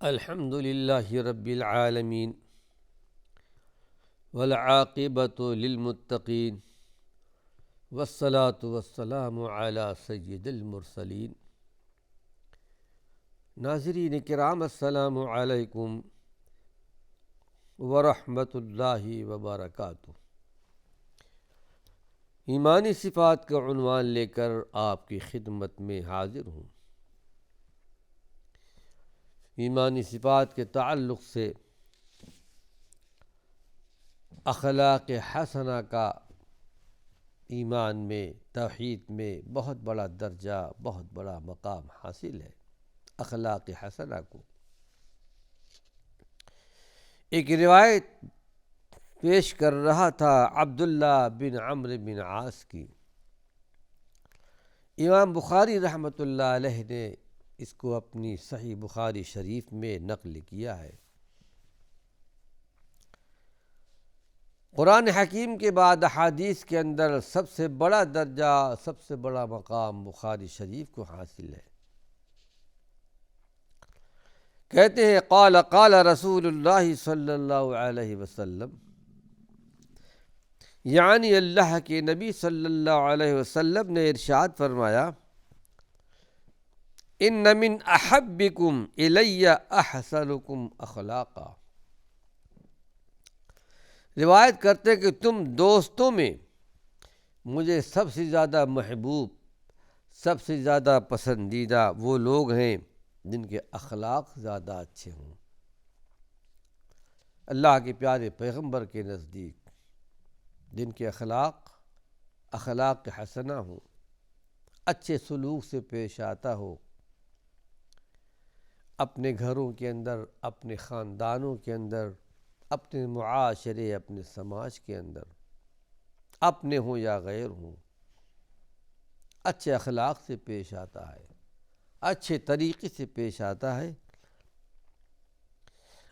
الحمد للہ رب العالمین والعاقبۃ للمتقین والصلاة والسلام علی سید المرسلین۔ ناظرین کرام، السلام علیکم ورحمۃ اللہ وبرکاتہ۔ ایمانی صفات کا عنوان لے کر آپ کی خدمت میں حاضر ہوں۔ ایمانی صفات کے تعلق سے اخلاق حسنہ کا ایمان میں، توحید میں بہت بڑا درجہ، بہت بڑا مقام حاصل ہے۔ اخلاق حسنہ کو ایک روایت پیش کر رہا تھا عبداللہ بن عمرو بن عاص کی۔ امام بخاری رحمۃ اللہ علیہ نے اس کو اپنی صحیح بخاری شریف میں نقل کیا ہے۔ قرآن حکیم کے بعد احادیث کے اندر سب سے بڑا درجہ، سب سے بڑا مقام بخاری شریف کو حاصل ہے۔ کہتے ہیں قال قال رسول اللہ صلی اللہ علیہ وسلم، یعنی اللہ کے نبی صلی اللہ علیہ وسلم نے ارشاد فرمایا، ان من احبکم الی احسنکم اخلاقا۔ روایت کرتے کہ تم دوستوں میں مجھے سب سے زیادہ محبوب، سب سے زیادہ پسندیدہ وہ لوگ ہیں جن کے اخلاق زیادہ اچھے ہوں۔ اللہ کے پیارے پیغمبر کے نزدیک جن کے اخلاق حسنہ ہوں، اچھے سلوک سے پیش آتا ہو، اپنے گھروں کے اندر، اپنے خاندانوں کے اندر، اپنے معاشرے، اپنے سماج کے اندر، اپنے ہوں یا غیر ہوں، اچھے اخلاق سے پیش آتا ہے، اچھے طریقے سے پیش آتا ہے۔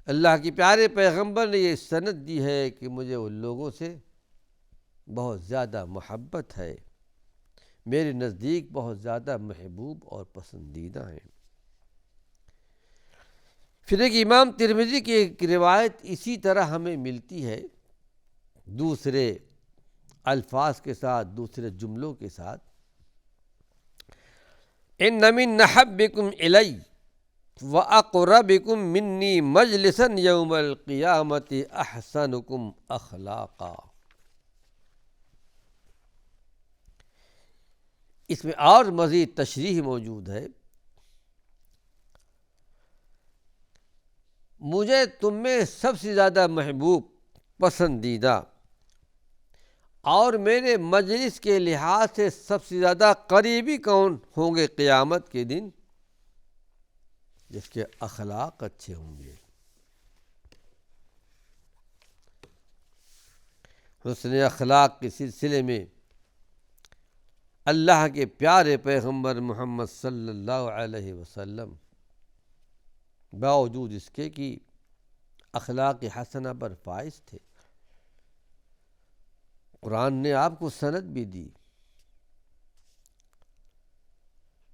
اللہ کے پیارے پیغمبر نے یہ سند دی ہے کہ مجھے ان لوگوں سے بہت زیادہ محبت ہے، میرے نزدیک بہت زیادہ محبوب اور پسندیدہ ہیں۔ پھر ایک امام ترمذی کی ایک روایت اسی طرح ہمیں ملتی ہے، دوسرے الفاظ کے ساتھ، دوسرے جملوں کے ساتھ، ان من احبکم الی واقربکم منی مجلسا یوم القیامۃ احسنکم اخلاقا۔ اس میں اور مزید تشریح موجود ہے، مجھے تم میں سب سے زیادہ محبوب، پسندیدہ اور میرے مجلس کے لحاظ سے سب سے زیادہ قریبی کون ہوں گے قیامت کے دن؟ جس کے اخلاق اچھے ہوں گے۔ حسن اخلاق کے سلسلے میں اللہ کے پیارے پیغمبر محمد صلی اللہ علیہ وسلم باوجود اس کے کہ اخلاق حسنہ پر فائز تھے، قرآن نے آپ کو سند بھی دی،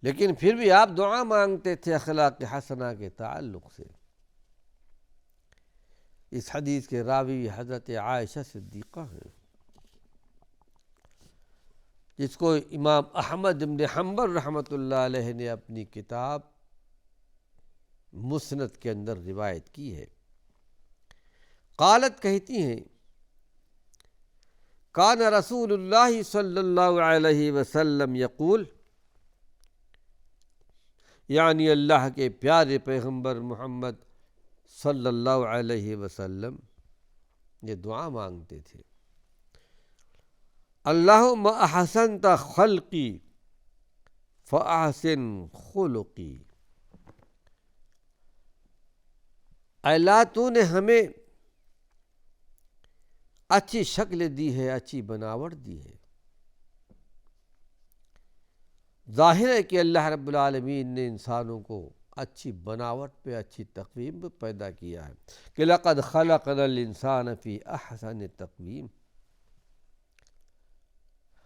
لیکن پھر بھی آپ دعا مانگتے تھے اخلاق حسنہ کے تعلق سے۔ اس حدیث کے راوی حضرت عائشہ صدیقہ ہیں، جس کو امام احمد بن حنبل رحمۃ اللہ علیہ نے اپنی کتاب مسند کے اندر روایت کی ہے۔ قالت کہتی ہیں، کان رسول اللہ صلی اللہ علیہ وسلم یقول، یعنی اللہ کے پیارے پیغمبر محمد صلی اللہ علیہ وسلم یہ دعا مانگتے تھے، اللہم احسنت خلقی فاحسن خلقی۔ اے اللہ، تو نے ہمیں اچھی شکل دی ہے، اچھی بناوٹ دی ہے۔ ظاہر ہے کہ اللہ رب العالمین نے انسانوں کو اچھی بناوٹ پہ، اچھی تقویم پہ پیدا کیا ہے کہ لقد خلقنا الانسان فی احسن تقویم۔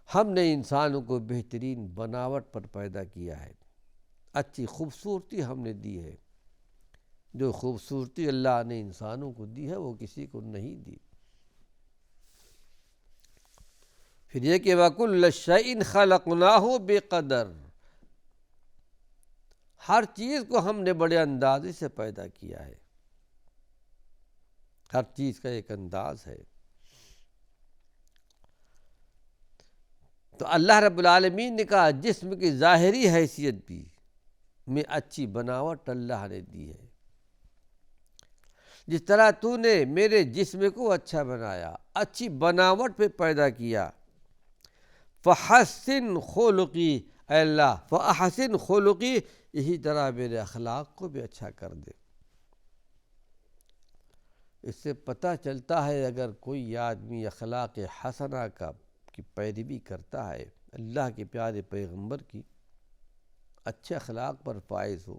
ہم نے انسانوں کو بہترین بناوٹ پر پیدا کیا ہے، اچھی خوبصورتی ہم نے دی ہے۔ جو خوبصورتی اللہ نے انسانوں کو دی ہے وہ کسی کو نہیں دی۔ پھر یہ کہ وَكُلَّ شَيْءٍ خَلَقْنَاهُ بِقَدَرٍ، ہر چیز کو ہم نے بڑے اندازے سے پیدا کیا ہے، ہر چیز کا ایک انداز ہے۔ تو اللہ رب العالمین نے کہا جسم کی ظاہری حیثیت بھی میں اچھی بناوٹ اللہ نے دی ہے۔ جس طرح تو نے میرے جسم کو اچھا بنایا، اچھی بناوٹ پہ پیدا کیا، فحسن خلقی، اے اللہ فاحسن خلقی، اسی طرح میرے اخلاق کو بھی اچھا کر دے۔ اس سے پتہ چلتا ہے اگر کوئی آدمی اخلاق حسنہ کی پیروی کرتا ہے، اللہ کے پیارے پیغمبر کی اچھے اخلاق پر فائز ہو،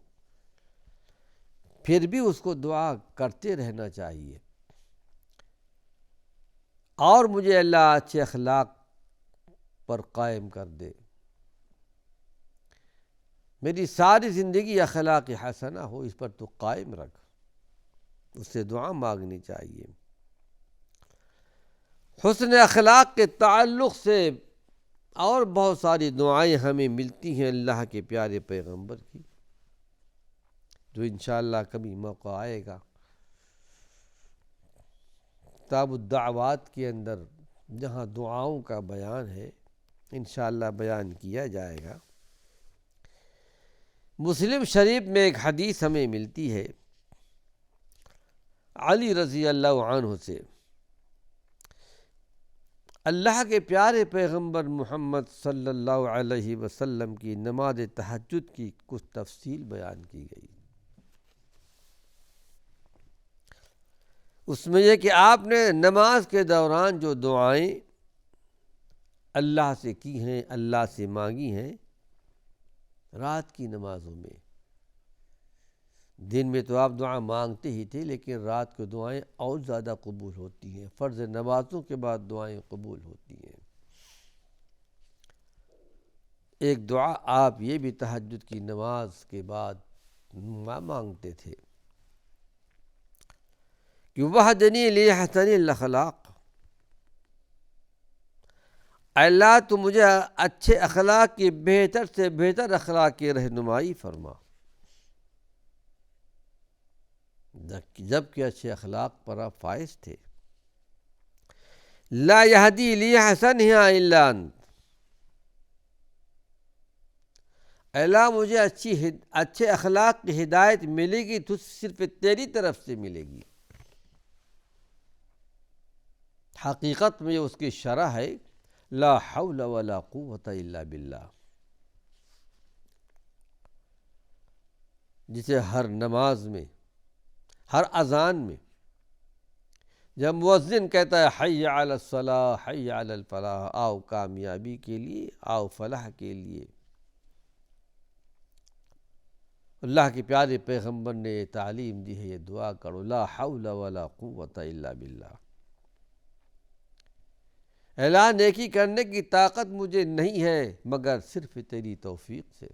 پھر بھی اس کو دعا کرتے رہنا چاہیے، اور مجھے اللہ اچھے اخلاق پر قائم کر دے، میری ساری زندگی اخلاق حسنہ ہو، اس پر تو قائم رکھ، اس سے دعا مانگنی چاہیے۔ حسن اخلاق کے تعلق سے اور بہت ساری دعائیں ہمیں ملتی ہیں اللہ کے پیارے پیغمبر کی، جو انشاءاللہ کبھی موقع آئے گا کتاب الدعوات کے اندر جہاں دعاؤں کا بیان ہے انشاءاللہ بیان کیا جائے گا۔ مسلم شریف میں ایک حدیث ہمیں ملتی ہے علی رضی اللہ عنہ سے، اللہ کے پیارے پیغمبر محمد صلی اللہ علیہ وسلم کی نماز تہجد کی کچھ تفصیل بیان کی گئی۔ اس میں یہ کہ آپ نے نماز کے دوران جو دعائیں اللہ سے کی ہیں، اللہ سے مانگی ہیں، رات کی نمازوں میں، دن میں تو آپ دعا مانگتے ہی تھے لیکن رات کو دعائیں اور زیادہ قبول ہوتی ہیں، فرض نمازوں کے بعد دعائیں قبول ہوتی ہیں۔ ایک دعا آپ یہ بھی تہجد کی نماز کے بعد مانگتے تھے کہ وَحْدَنِي لِأَحْسَنِ الْأَخْلَاقِ، اللہ تو مجھے اچھے اخلاق کی بہتر سے بہتر اخلاق کی رہنمائی فرما، جبکہ اچھے اخلاق پر آپ فائز تھے۔ لا يهدي لأحسنها إلا أنت، اللہ مجھے اچھے اخلاق کی ہدایت ملے گی تو صرف تیری طرف سے ملے گی۔ حقیقت میں اس کی شرح ہے لا حول ولا قوة الا باللہ، جسے ہر نماز میں، ہر اذان میں جب مؤذن کہتا ہے حی علی الصلاح حی علی الفلاح، آؤ کامیابی کے لیے، آؤ فلاح کے لیے، اللہ کے پیارے پیغمبر نے یہ تعلیم دی ہے، یہ دعا کرو لا حول ولا قوة الا باللہ، اللہ نیکی کرنے کی طاقت مجھے نہیں ہے مگر صرف تیری توفیق سے،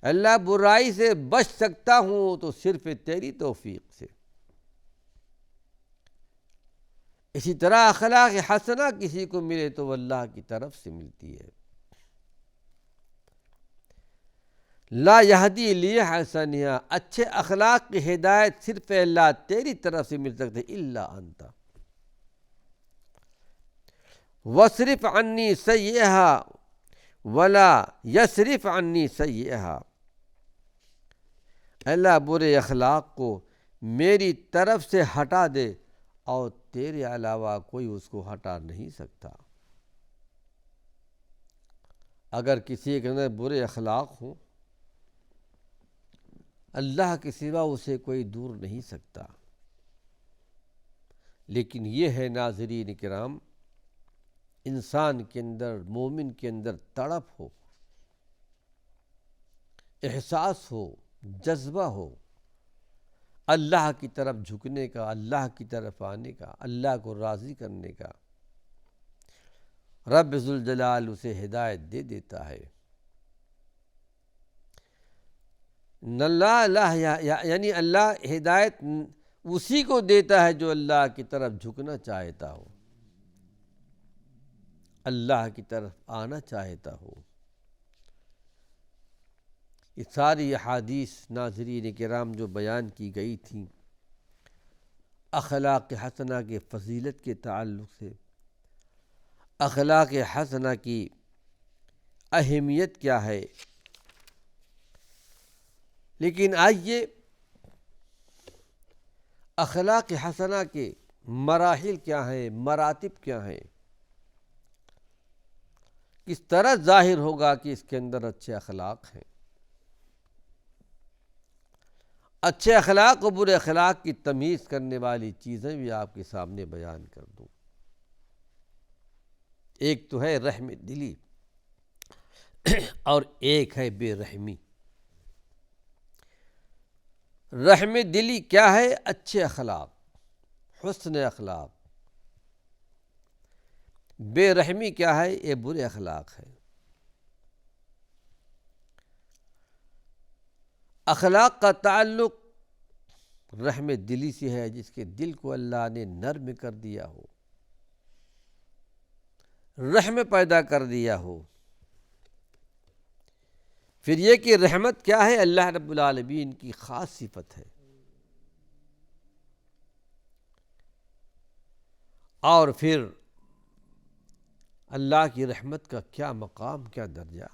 اللہ برائی سے بچ سکتا ہوں تو صرف تیری توفیق سے۔ اسی طرح اخلاق حسنہ کسی کو ملے تو وہ اللہ کی طرف سے ملتی ہے۔ لا یہدی لأحسنہا، اچھے اخلاق کی ہدایت صرف اللہ تیری طرف سے مل سکتے الا انت، وَاصْرِفْ عَنِّي سَيِّئَهَا وَلَا يَصْرِفْ عَنِّي سَيِّئَهَا، اللہ برے اخلاق کو میری طرف سے ہٹا دے اور تیرے علاوہ کوئی اس کو ہٹا نہیں سکتا۔ اگر کسی کے اندر برے اخلاق ہوں، اللہ کے سوا اسے کوئی دور نہیں سکتا، لیکن یہ ہے ناظرین کرام، انسان کے اندر، مومن کے اندر تڑپ ہو، احساس ہو، جذبہ ہو اللہ کی طرف جھکنے کا، اللہ کی طرف آنے کا، اللہ کو راضی کرنے کا، رب ذوالجلال اسے ہدایت دے دیتا ہے۔ اللہ یعنی اللہ ہدایت اسی کو دیتا ہے جو اللہ کی طرف جھکنا چاہتا ہو، اللہ کی طرف آنا چاہتا ہو۔ یہ ساری احادیث ناظرین کرام جو بیان کی گئی تھیں اخلاق حسنہ کے فضیلت کے تعلق سے، اخلاق حسنہ کی اہمیت کیا ہے، لیکن آئیے اخلاق حسنہ کے مراحل کیا ہیں، مراتب کیا ہیں، کس طرح ظاہر ہوگا کہ اس کے اندر اچھے اخلاق ہیں۔ اچھے اخلاق و برے اخلاق کی تمیز کرنے والی چیزیں بھی آپ کے سامنے بیان کر دوں۔ ایک تو ہے رحم دلی اور ایک ہے بے رحمی۔ رحم دلی کیا ہے؟ اچھے اخلاق، حسن اخلاق۔ بے رحمی کیا ہے؟ یہ برے اخلاق ہے۔ اخلاق کا تعلق رحم دلی سے ہے، جس کے دل کو اللہ نے نرم کر دیا ہو، رحم پیدا کر دیا ہو۔ پھر یہ کہ رحمت کیا ہے؟ اللہ رب العالمین کی خاص صفت ہے، اور پھر اللہ کی رحمت کا کیا مقام، کیا درجہ۔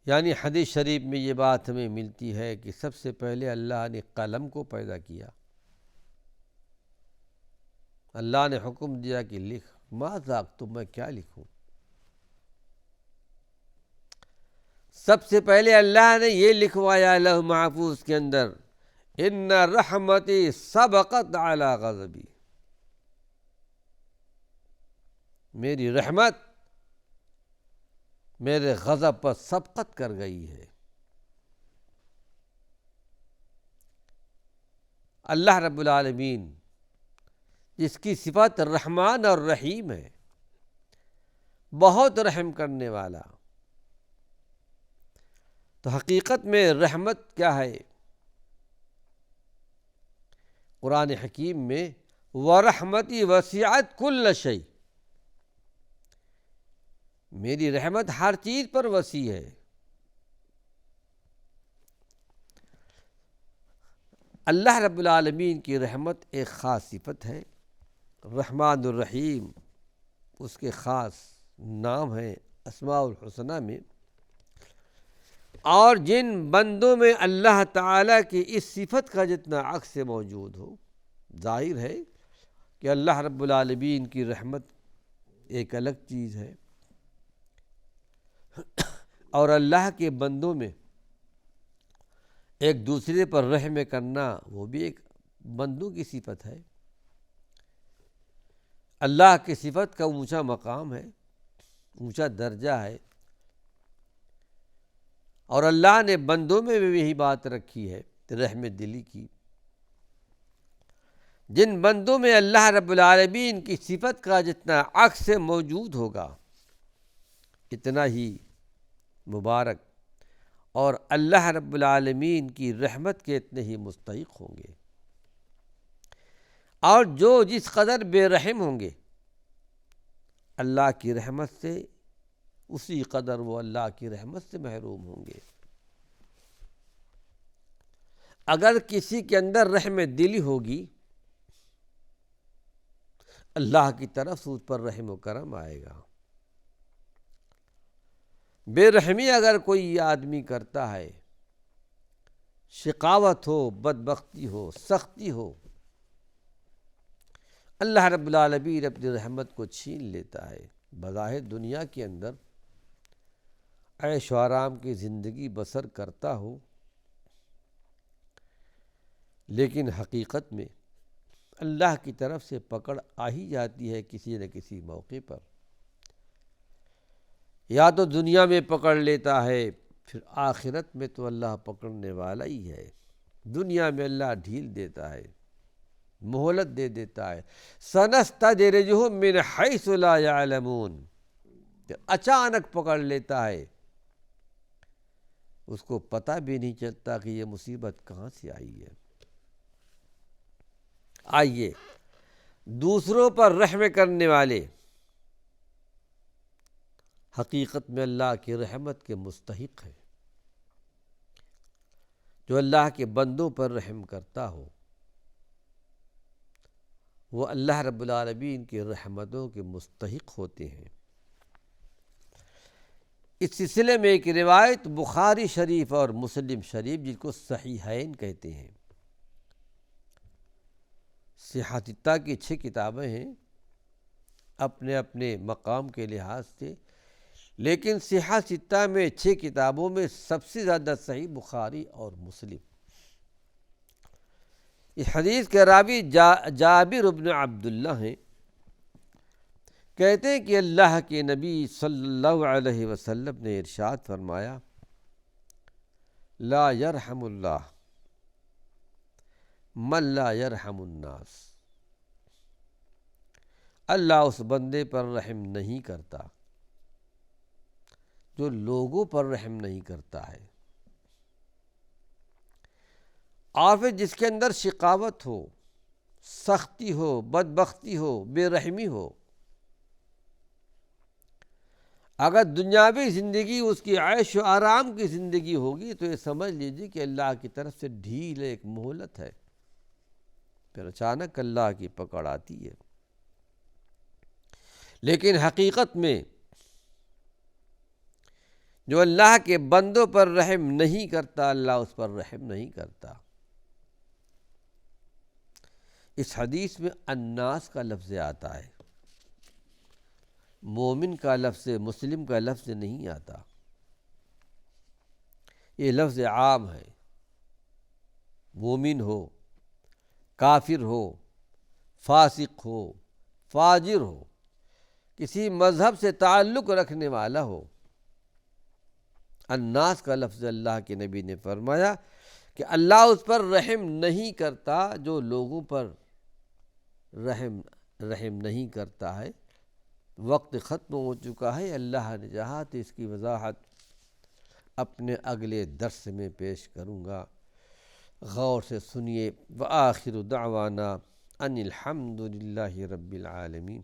یعنی حدیث شریف میں یہ بات ہمیں ملتی ہے کہ سب سے پہلے اللہ نے قلم کو پیدا کیا، اللہ نے حکم دیا کہ لکھ، ماذا اکتب، میں کیا لکھوں۔ سب سے پہلے اللہ نے یہ لکھوایا لوح محفوظ کے اندر، ان رحمتی سبقت علی غضبی، میری رحمت میرے غضب پر سبقت کر گئی ہے۔ اللہ رب العالمین جس کی صفت رحمان اور رحیم ہے، بہت رحم کرنے والا، تو حقیقت میں رحمت کیا ہے؟ قرآن حکیم میں وَرَحْمَتِي وَسِعَتْ كُلَّ شَيْءٍ، میری رحمت ہر چیز پر وسیع ہے۔ اللہ رب العالمین کی رحمت ایک خاص صفت ہے، رحمان الرحیم اس کے خاص نام ہیں اسماء الحسنہ میں، اور جن بندوں میں اللہ تعالیٰ کی اس صفت کا جتنا عکس موجود ہو، ظاہر ہے کہ اللہ رب العالمین کی رحمت ایک الگ چیز ہے، اور اللہ کے بندوں میں ایک دوسرے پر رحم کرنا وہ بھی ایک بندوں کی صفت ہے۔ اللہ کی صفت کا اونچا مقام ہے، اونچا درجہ ہے، اور اللہ نے بندوں میں بھی یہی بات رکھی ہے رحم دلی کی۔ جن بندوں میں اللہ رب العالمین کی صفت کا جتنا عکس موجود ہوگا، اتنا ہی مبارک اور اللہ رب العالمین کی رحمت کے اتنے ہی مستحق ہوں گے، اور جو جس قدر بے رحم ہوں گے اللہ کی رحمت سے، اسی قدر وہ اللہ کی رحمت سے محروم ہوں گے۔ اگر کسی کے اندر رحم دلی ہوگی، اللہ کی طرف سے اس پر رحم و کرم آئے گا۔ بے رحمی اگر کوئی آدمی کرتا ہے، شقاوت ہو، بدبختی ہو، سختی ہو، اللہ رب العالمین اپنی رحمت کو چھین لیتا ہے۔ بظاہر دنیا کے اندر عیش و آرام کی زندگی بسر کرتا ہو، لیکن حقیقت میں اللہ کی طرف سے پکڑ آ ہی جاتی ہے کسی نہ کسی موقع پر۔ یا تو دنیا میں پکڑ لیتا ہے، پھر آخرت میں تو اللہ پکڑنے والا ہی ہے۔ دنیا میں اللہ ڈھیل دیتا ہے، مہلت دے دیتا ہے، سنستدرجہم من حیث لا یعلمون، اچانک پکڑ لیتا ہے اس کو پتہ بھی نہیں چلتا کہ یہ مصیبت کہاں سے آئی ہے۔ آئیے، دوسروں پر رحم کرنے والے حقیقت میں اللہ کی رحمت کے مستحق ہیں۔ جو اللہ کے بندوں پر رحم کرتا ہو وہ اللہ رب العالمین کی رحمتوں کے مستحق ہوتے ہیں۔ اس سلسلے میں ایک روایت بخاری شریف اور مسلم شریف، جن کو صحیحین کہتے ہیں، صحاح ستہ کی 6 کتابیں ہیں اپنے اپنے مقام کے لحاظ سے، لیکن صحاح ستہ میں 6 کتابوں میں سب سے زیادہ صحیح بخاری اور مسلم۔ اس حدیث کے راوی جابر بن عبداللہ ہیں، کہتے ہیں کہ اللہ کے نبی صلی اللہ علیہ وسلم نے ارشاد فرمایا، لا یرحم اللہ من لا یرحم الناس، اللہ اس بندے پر رحم نہیں کرتا جو لوگوں پر رحم نہیں کرتا ہے۔ اور پھر جس کے اندر شقاوت ہو، سختی ہو، بدبختی ہو، بے رحمی ہو، اگر دنیاوی زندگی اس کی عیش و آرام کی زندگی ہوگی تو یہ سمجھ لیجیے کہ اللہ کی طرف سے ڈھیل ایک مہلت ہے، پھر اچانک اللہ کی پکڑ آتی ہے۔ لیکن حقیقت میں جو اللہ کے بندوں پر رحم نہیں کرتا، اللہ اس پر رحم نہیں کرتا۔ اس حدیث میں الناس کا لفظ آتا ہے، مومن کا لفظ، مسلم کا لفظ نہیں آتا۔ یہ لفظ عام ہے، مومن ہو، کافر ہو، فاسق ہو، فاجر ہو، کسی مذہب سے تعلق رکھنے والا ہو، الناس کا لفظ اللہ کے نبی نے فرمایا کہ اللہ اس پر رحم نہیں کرتا جو لوگوں پر رحم نہیں کرتا ہے۔ وقت ختم ہو چکا ہے، اللہ نے چاہا تو اس کی وضاحت اپنے اگلے درس میں پیش کروں گا، غور سے سنیے۔ وآخر دعوانا ان الحمد للہ رب العالمین۔